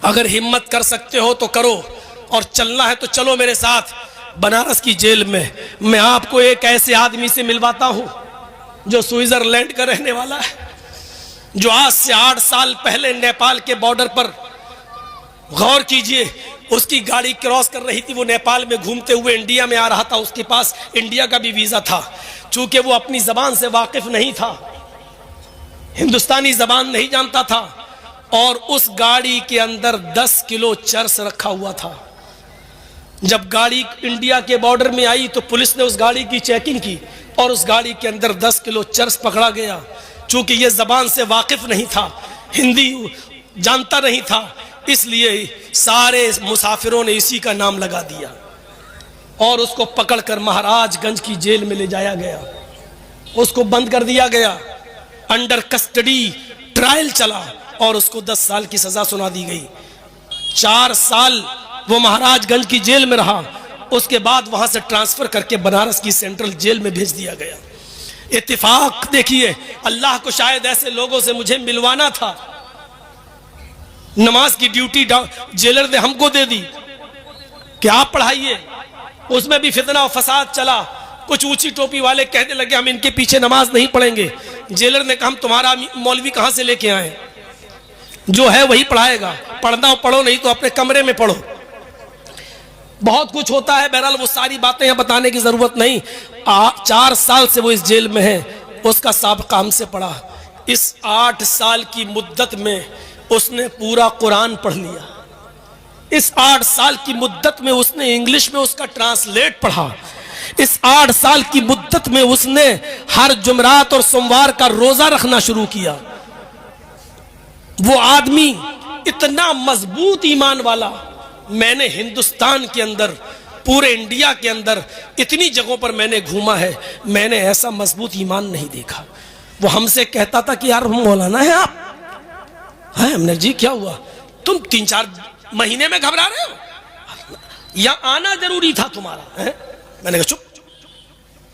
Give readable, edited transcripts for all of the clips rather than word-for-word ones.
अगर हिम्मत कर सकते हो तो करो, और चलना है तो चलो मेरे साथ बनारस की जेल में। मैं आपको एक ऐसे आदमी से मिलवाता हूं जो स्विट्जरलैंड का रहने वाला है, जो आज से 8 साल पहले नेपाल के बॉर्डर पर, गौर कीजिए, उसकी गाड़ी क्रॉस कर रही थी, वो नेपाल में घूमते हुए इंडिया में आ रहा था, उसके पास इंडिया का भी वीजा था। चूंकि वो अपनी जबान से वाकिफ नहीं था, हिंदुस्तानी जबान नहीं जानता था, और उस गाड़ी के अंदर 10 किलो चर्स रखा हुआ था। जब गाड़ी इंडिया के बॉर्डर में आई तो पुलिस ने उस गाड़ी की चेकिंग की और उस गाड़ी के अंदर 10 किलो चर्स पकड़ा गया। चूंकि ये जबान से वाकिफ नहीं था, हिंदी जानता नहीं था, इसलिए सारे मुसाफिरों ने इसी का नाम लगा दिया और उसको पकड़कर महाराजगंज की जेल में ले जाया गया। उसको बंद कर दिया गया, अंडर कस्टडी ट्रायल चला और उसको 10 साल की सजा सुना दी गई। 4 साल वो महाराजगंज की जेल में रहा, उसके बाद वहां से ट्रांसफर करके बनारस की सेंट्रल जेल में भेज दिया गया। इत्तेफाक देखिए, अल्लाह को शायद ऐसे लोगों से मुझे मिलवाना था। नमाज की ड्यूटी जेलर ने हमको दे दी कि आप पढ़ाइए, उसमें भी फितना और फसाद चला। कुछ ऊंची टोपी वाले कहने लगे हम इनके पीछे नमाज नहीं पढ़ेंगे। जेलर ने कहा हम तुम्हारा मौलवी कहां से लेके आए, जो है वही पढ़ाएगा, पढ़ना हो पढ़ो, नहीं तो अपने कमरे में पढ़ो। बहुत कुछ होता है, बहरहाल वो सारी बातें यहाँ बताने की जरूरत नहीं। 4 साल से वो इस जेल में है, उसका साबिका हमसे पढ़ा। इस 8 साल की मुद्दत में उसने पूरा कुरान पढ़ लिया। इस 8 साल की मुद्दत में उसने इंग्लिश में उसका ट्रांसलेट पढ़ा। इस 8 साल की मुद्दत में उसने हर जुमरात और सोमवार का रोजा रखना शुरू किया। वो आदमी इतना मजबूत ईमान वाला, मैंने हिंदुस्तान के अंदर, पूरे इंडिया के अंदर इतनी जगहों पर मैंने घूमा है, मैंने ऐसा मजबूत ईमान नहीं देखा। वो हमसे कहता था कि यार मौलाना है आप, है? हमने जी क्या हुआ, तुम 3-4 महीने में घबरा रहे हो, यहां आना जरूरी था तुम्हारा, है? मैंने कहा चुप।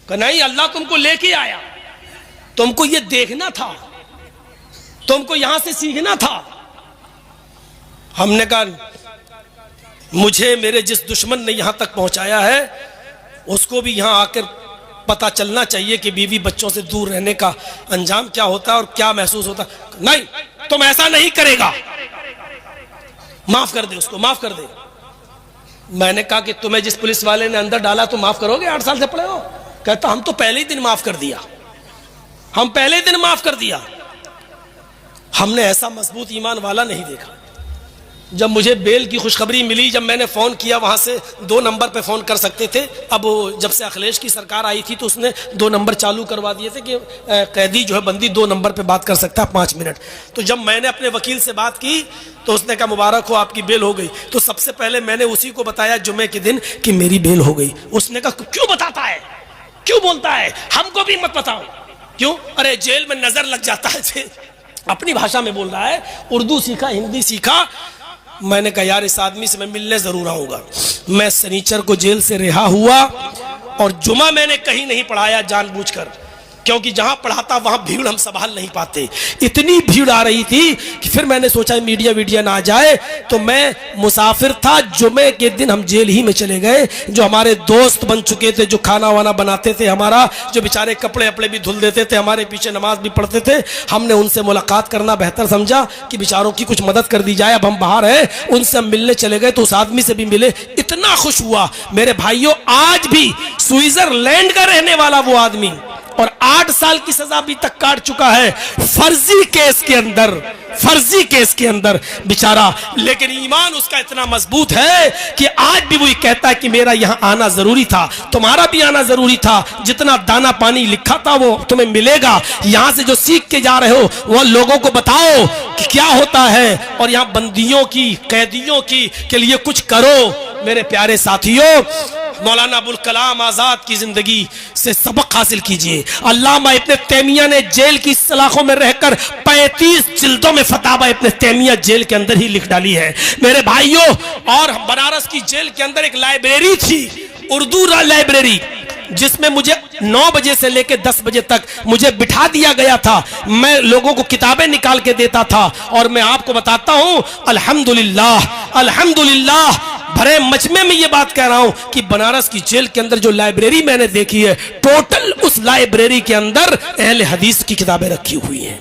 कहा नहीं, अल्लाह तुमको लेके आया, तुमको ये देखना था, तुमको यहां से सीखना था। हमने कहा मुझे मेरे जिस दुश्मन ने यहां तक पहुंचाया है उसको भी यहां आकर पता चलना चाहिए कि बीवी बच्चों से दूर रहने का अंजाम क्या होता है और क्या महसूस होता है। नहीं, तुम ऐसा नहीं करेगा, माफ कर दे उसको, माफ कर दे। मैंने कहा कि तुम्हें जिस पुलिस वाले ने अंदर डाला तुम माफ करोगे? 8 साल से पड़े हो। कहता हम तो पहले ही दिन माफ कर दिया, हम पहले ही दिन माफ कर दिया। हमने ऐसा मजबूत ईमान वाला नहीं देखा। जब मुझे बेल की खुशखबरी मिली, जब मैंने फ़ोन किया, वहाँ से 2 नंबर पे फ़ोन कर सकते थे। अब जब से अखिलेश की सरकार आई थी तो उसने 2 नंबर चालू करवा दिए थे कि कैदी जो है बंदी 2 नंबर पे बात कर सकता है 5 मिनट। तो जब मैंने अपने वकील से बात की तो उसने कहा मुबारक हो आपकी बेल हो गई। तो सबसे पहले मैंने उसी को बताया जुमे के दिन कि मेरी बेल हो गई। उसने कहा क्यों बताता है, क्यों बोलता है, हमको भी मत बताओ। क्यों? अरे जेल में नजर लग जाता है। अपनी भाषा में बोल रहा है, उर्दू सीखा, हिंदी सीखा। मैंने कहा यार इस आदमी से मैं मिलने जरूर आऊंगा। मैं शनिचर को जेल से रिहा हुआ और जुमा मैंने कहीं नहीं पढ़ाया जानबूझकर, क्योंकि जहां पढ़ाता वहां भीड़ हम संभाल नहीं पाते। इतनी भीड़ आ रही थी कि फिर मैंने सोचा मीडिया ना आ जाए, तो मैं मुसाफिर था। जुमे के दिन हम जेल ही में चले गए। जो हमारे दोस्त बन चुके थे, जो खाना वाना बनाते थे हमारा, जो बेचारे कपड़े अपड़े भी धुल देते थे, हमारे पीछे नमाज भी पढ़ते थे, हमने उनसे मुलाकात करना बेहतर समझा कि बेचारों की कुछ मदद कर दी जाए। अब हम बाहर हैं, उनसे हम मिलने चले गए तो उस आदमी से भी मिले। इतना खुश हुआ मेरे भाइयों। आज भी स्विट्जरलैंड का रहने वाला वो आदमी, और 8 साल की सजा भी तक काट चुका है फर्जी केस के अंदर, फर्जी केस के अंदर बेचारा। लेकिन ईमान उसका इतना मजबूत है कि आज भी वही कहता है कि मेरा यहां आना जरूरी था, तुम्हारा भी आना जरूरी था। जितना दाना पानी लिखा था वो तुम्हें मिलेगा। यहां से जो सीख के जा रहे हो वो लोगों को बताओ कि क्या होता है, और यहां बंदियों की, कैदियों की के लिए कुछ करो। मेरे प्यारे साथियों, मौलाना अबुल कलाम आजाद की जिंदगी से सबक हासिल कीजिए। अल्लामा इब्न तैमिया ने जेल की सलाखों में रहकर 35 जिल्दों में फतावा इब्न तैमिया जेल के अंदर ही लिख डाली है मेरे भाइयों। और बनारस की जेल के अंदर एक लाइब्रेरी थी, उर्दू लाइब्रेरी, जिसमें मुझे 9 बजे से लेकर 10 बजे तक मुझे बिठा दिया गया था। मैं लोगों को किताबें निकाल के देता था और मैं आपको बताता हूं अल्हम्दुलिल्लाह, अल्हम्दुलिल्लाह, भरे मजमे में ये बात कह रहा हूं कि बनारस की जेल के अंदर जो लाइब्रेरी मैंने देखी है, टोटल उस लाइब्रेरी के अंदर अहले हदीस की किताबें रखी हुई हैं।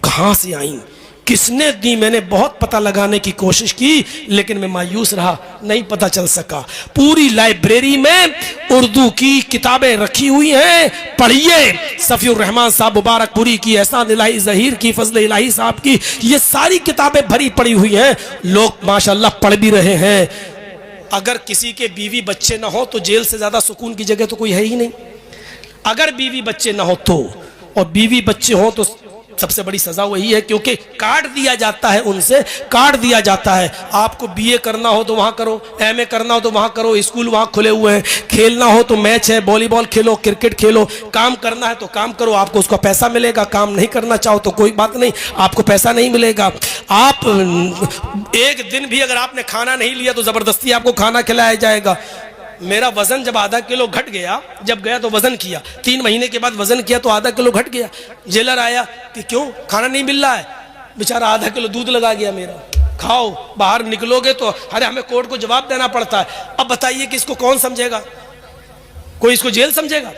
कहां से आई, किसने दी, मैंने बहुत पता लगाने की कोशिश की, लेकिन मैं मायूस रहा, नहीं पता चल सका। पूरी लाइब्रेरी में उर्दू की किताबें रखी हुई हैं, पढ़िए। सफीउर रहमान साहब मुबारकपुरी की, एहसान इलाही ज़हीर की, फजल इलाही साहब की, ये सारी किताबें भरी पड़ी हुई हैं। लोग माशाल्लाह पढ़ भी रहे हैं। अगर किसी के बीवी बच्चे ना हो तो जेल से ज्यादा सुकून की जगह तो कोई है ही नहीं। अगर बीवी बच्चे ना हो तो, और बीवी बच्चे हो तो सबसे बड़ी सजा वही है, क्योंकि काट दिया जाता है, उनसे काट दिया जाता है। आपको बीए करना हो तो वहां करो, एमए करना हो तो वहां करो, स्कूल वहां खुले हुए हैं, खेलना हो तो मैच है, वॉलीबॉल खेलो, क्रिकेट खेलो, काम करना है तो काम करो, आपको उसका पैसा मिलेगा। काम नहीं करना चाहो तो कोई बात नहीं, आपको पैसा नहीं मिलेगा। आप एक दिन भी अगर आपने खाना नहीं लिया तो जबरदस्ती आपको खाना खिलाया जाएगा। मेरा वजन जब आधा किलो घट गया, जब गया तो वजन किया, 3 महीने के बाद वजन किया तो आधा किलो घट गया। जेलर आया कि क्यों खाना नहीं मिल रहा है, बेचारा आधा किलो दूध लगा गया मेरा, खाओ, बाहर निकलोगे तो अरे हमें कोर्ट को जवाब देना पड़ता है। अब बताइए कि इसको कौन समझेगा, कोई इसको जेल समझेगा?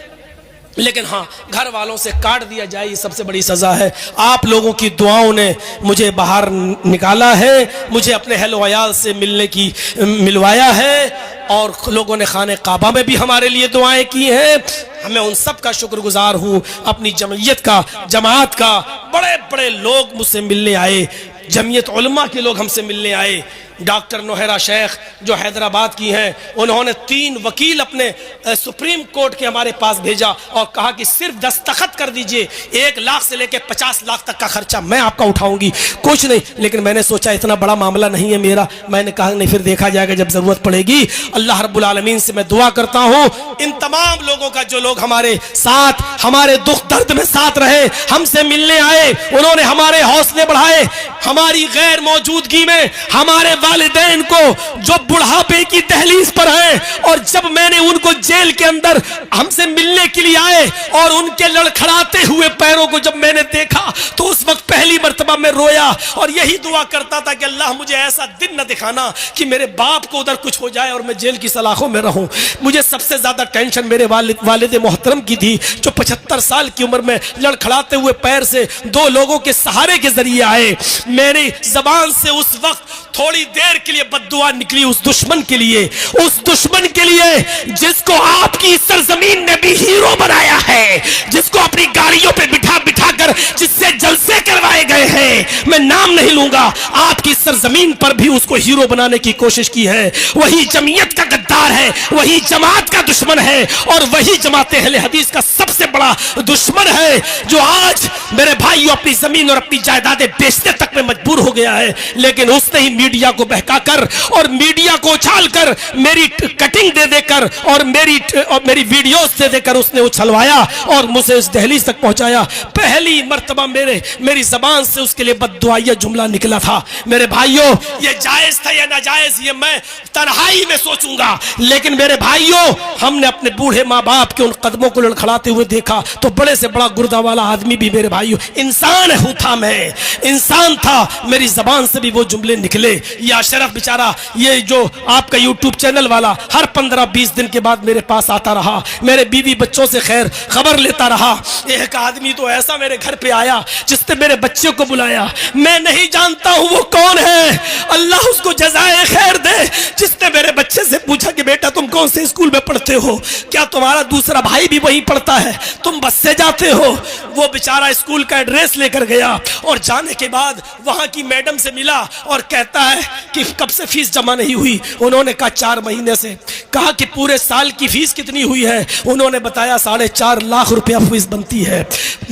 लेकिन हाँ, घर वालों से काट दिया जाए, ये सबसे बड़ी सजा है। आप लोगों की दुआओं ने मुझे बाहर निकाला है, मुझे अपने अहलो अयाल से मिलवाया है, और लोगों ने खाने काबा में भी हमारे लिए दुआएं की हैं। हमें उन सब का शुक्रगुजार हूँ। अपनी जमयत का, जमात का, बड़े बड़े लोग मुझसे मिलने आए, जमियत उलमा के लोग हमसे मिलने आए। डॉक्टर नोहरा शेख जो हैदराबाद की हैं, उन्होंने 3 वकील अपने सुप्रीम कोर्ट के हमारे पास भेजा और कहा कि सिर्फ दस्तखत कर दीजिए, 1 लाख से लेकर 50 लाख तक का खर्चा मैं आपका उठाऊंगी, कुछ नहीं। लेकिन मैंने सोचा इतना बड़ा मामला नहीं है मेरा, मैंने कहा नहीं, फिर देखा जाएगा जब जरूरत पड़ेगी। अल्लाह रब्बुल आलमीन से मैं दुआ करता हूँ इन तमाम लोगों का, जो लोग हमारे साथ, हमारे दुख दर्द में साथ रहे, हमसे मिलने आए, उन्होंने हमारे हौसले बढ़ाए। हमारी गैर मौजूदगी में हमारे वालिदैन को जो बुढ़ापे की दहलीज पर हैं, और जब मैंने उनको जेल के अंदर हमसे मिलने के लिए आए और उनके लड़खड़ाते हुए पैरों को जब मैंने देखा तो उस वक्त पहली मर्तबा मैं रोया और यही दुआ करता था कि अल्लाह मुझे ऐसा दिन न दिखाना कि मेरे बाप को उधर कुछ हो जाए और मैं जेल की सलाखों में रहूं। मुझे सबसे ज्यादा टेंशन मेरे वालिद मोहतरम की थी, जो 75 साल की उम्र में लड़खड़ाते हुए पैर से 2 लोगों के सहारे के जरिए आए। मेरी जबान से उस वक्त थोड़ी देर के लिए बद्दुआ निकली उस दुश्मन के लिए, उस दुश्मन के लिए जिसको आपकी सरजमीन ने भी हीरो बनाया है, जिसको अपनी गाड़ियों पे बिठा बिठा कर जिससे जलसे करवाए गए हैं। मैं नाम नहीं लूंगा, आपकी सरजमीन पर भी उसको हीरो बनाने की कोशिश की है। वही जमीयत का गद्दार है, वही जमात का दुश्मन है, और वही जमात अहले हदीस का सबसे बड़ा दुश्मन है, जो आज मेरे भाइयों अपनी जमीन और अपनी जायदादें बेचने तक में मजबूर हो गया है। लेकिन उसने ही मीडिया को बहकाकर और मीडिया को उछालकर, मेरी कटिंग दे देकर और मेरी वीडियोस दे देकर उसने उछलवाया और मुझे इस दहलीज तक पहुंचाया। पहली मर्तबा मेरी जबान से उसके लिए बद्दुआया जुमला निकला था। मेरे भाइयों, ये जायज था या नाजायज ये मैं तन्हाई में सोचूंगा, लेकिन मेरे भाइयों, हमने अपने बूढ़े माँ बाप के उन कदमों को लड़खड़ाते हुए देखा तो बड़े से बड़ा गुर्दा वाला आदमी भी मेरे भाइयों इंसान था, मैं इंसान था, मेरी जबान से भी वो जुमले निकले। ये अशरफ बेचारा, ये जो आपका यूट्यूब चैनल वाला, हर 15-20 दिन के बाद मेरे पास आता रहा, मेरे बीवी बच्चों से खैर खबर लेता रहा। एक आदमी तो ऐसा मेरे घर पे आया जिसने मेरे बच्चे को बुलाया, मैं नहीं जानता हूं वो कौन है, अल्लाह उसको जज़ाए खैर दे, जिसने मेरे बच्चे से पूछा कि बेटा तुम कौन से स्कूल में पढ़ते हो, क्या तुम्हारा दूसरा भाई भी वहीं पढ़ता है, तुम बस से जाते हो? वो बेचारा स्कूल का एड्रेस लेकर गया और जाने के बाद वहां की मैडम से मिला और कहता है कि कब से फीस जमा नहीं हुई। उन्होंने कहा 4 महीने से। कहा कि पूरे साल की फीस कितनी हुई है? उन्होंने बताया 4.5 लाख रुपया फीस बनती है,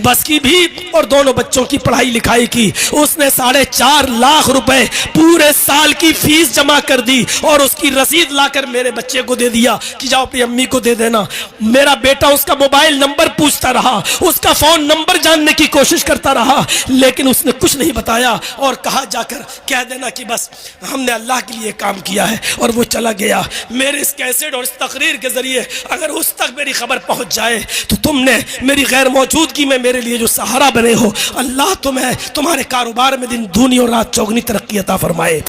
बस की भी और दोनों बच्चों की पढ़ाई लिखाई की। उसने 4.5 लाख रुपए पूरे साल की फीस जमा कर दी और उसकी रसीद लाकर मेरे बच्चे को दे दिया कि जाओ अपनी अम्मी को दे देना। मेरा बेटा उसका मोबाइल नंबर पूछता रहा, उसका फोन नंबर जानने की कोशिश करता रहा, लेकिन उसने कुछ नहीं बताया और कहा जाकर कह देना कि बस हमने अल्लाह के लिए काम किया है, और वो चला गया। मेरे इस कैसेट और इस तकरीर के जरिए अगर उस तक मेरी खबर पहुंच जाए तो तुमने मेरी गैर मौजूदगी में मेरे लिए जो सहारा बने हो, अल्लाह तुम्हें तुम्हारे कारोबार में दिन दूनी और रात चौगनी तरक्की अता फरमाए।